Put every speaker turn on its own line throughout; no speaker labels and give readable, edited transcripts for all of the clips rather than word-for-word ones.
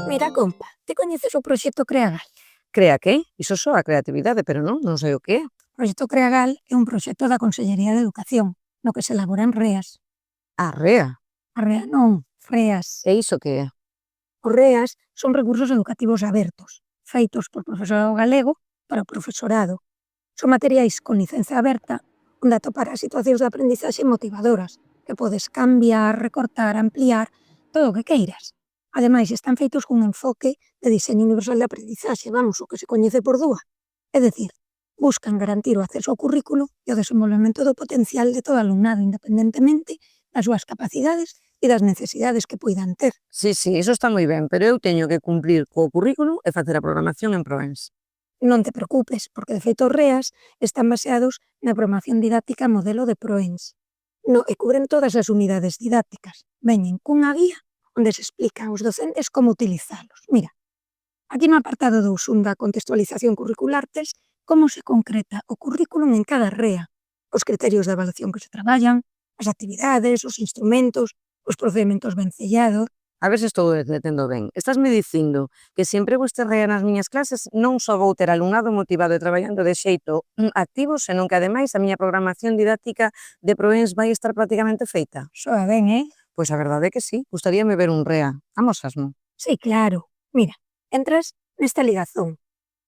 Mira, compa, ti coñeces o proxecto Creagal?
Crea que? Iso soa a creatividade, pero non sei o que é.
O proxecto Creagal é un proxecto da Consellería de Educación, no que se elaboran REAs.
A REA.
A REA non, FREAs.
E iso que é?
Os REAs son recursos educativos abertos, feitos por profesorado galego para o profesorado. Son materiais con licenza aberta onde atoparás situacións de aprendizaxe motivadoras que podes cambiar, recortar, ampliar, todo o que queiras. Ademais, están feitos cun enfoque de diseño universal de aprendizaxe, vamos, o que se coñece por DUA. É dicir, buscan garantir o acceso ao currículo e o desenvolvemento do potencial de todo alumnado independentemente das súas capacidades e das necesidades que poidan ter.
Sí, iso está moi ben, pero eu teño que cumplir co currículo e facer a programación en Proens.
Non te preocupes, porque de feito os REAs están baseados na programación didáctica modelo de Proens. E cubren todas as unidades didácticas. Veñen cunha guía onde se explica aos docentes como utilizalos. Mira, aquí no apartado 2 da contextualización curricular tes como se concreta o currículum en cada REA, os criterios de evaluación que se traballan, as actividades, os instrumentos, os procedementos vencellados.
A ver se estou detendo ben. Estásme dicindo que se emprego este REA nas miñas clases non só vou ter alumnado motivado e traballando de xeito activo, senón que ademais a miña programación didáctica de Proens vai estar prácticamente feita.
Soa ben,
Pois a verdade é que sí, gustaríame ver un REA. Amosasmo.
Sí, claro. Mira, entras nesta ligazón,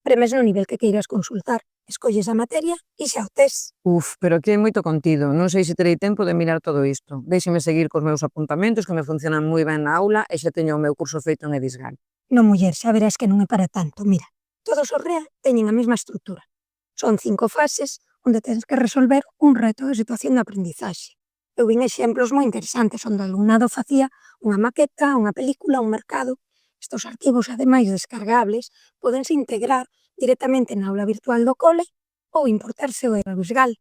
premes no nivel que queiras consultar, escolles a materia e xa o tes.
Pero aquí hai moito contido, non sei se terei tempo de mirar todo isto. Déixeme seguir cos meus apuntamentos que me funcionan moi ben na aula e xa teño o meu curso feito en Edisgal.
Non, muller, xa verás que non é para tanto. Mira, todos os REA teñen a mesma estrutura. Son 5 fases onde tens que resolver un reto de situación de aprendizaxe. Eu vin exemplos moi interesantes onde o alumnado facía unha maqueta, unha película, un mercado. Estos arquivos, ademais descargables, podense integrar directamente na aula virtual do cole ou importarse ao Edisgal.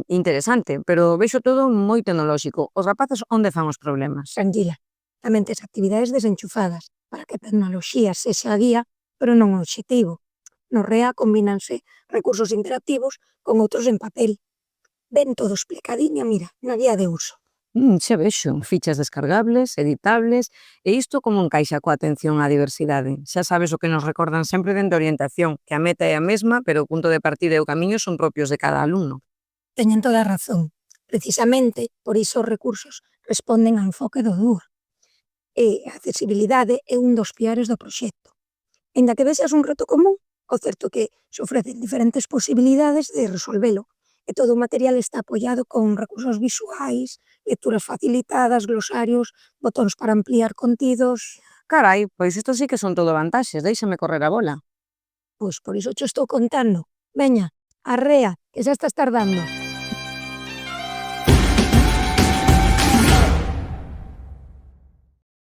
Interesante, pero vexo todo moi tecnolóxico. Os rapaces onde fan os problemas?
Tranquila, tamén tes actividades desenchufadas para que a tecnoloxía sexa a guía, pero non o obxectivo. No REA combínanse recursos interactivos con outros en papel. Ven todo explicadiño, mira, na guía de uso.
Xa vexo, fichas descargables, editables, e isto como encaixa coa atención á diversidade? Xa sabes o que nos recordan sempre dende orientación, que a meta é a mesma, pero o punto de partida e o camiño son propios de cada alumno.
Teñen toda a razón. Precisamente, por iso os recursos responden ao enfoque do DUA. E a accesibilidade é un dos piares do proxecto. Ainda que vexas un reto común, o certo que se ofrecen diferentes posibilidades de resolvelo, e todo o material está apoiado con recursos visuais, lecturas facilitadas, glosarios, botóns para ampliar contidos.
Carai, pois isto sí que son todo vantaxes, déixame correr a bola.
Pois por iso cho estou contando. Veña, arrea, que xa estás tardando.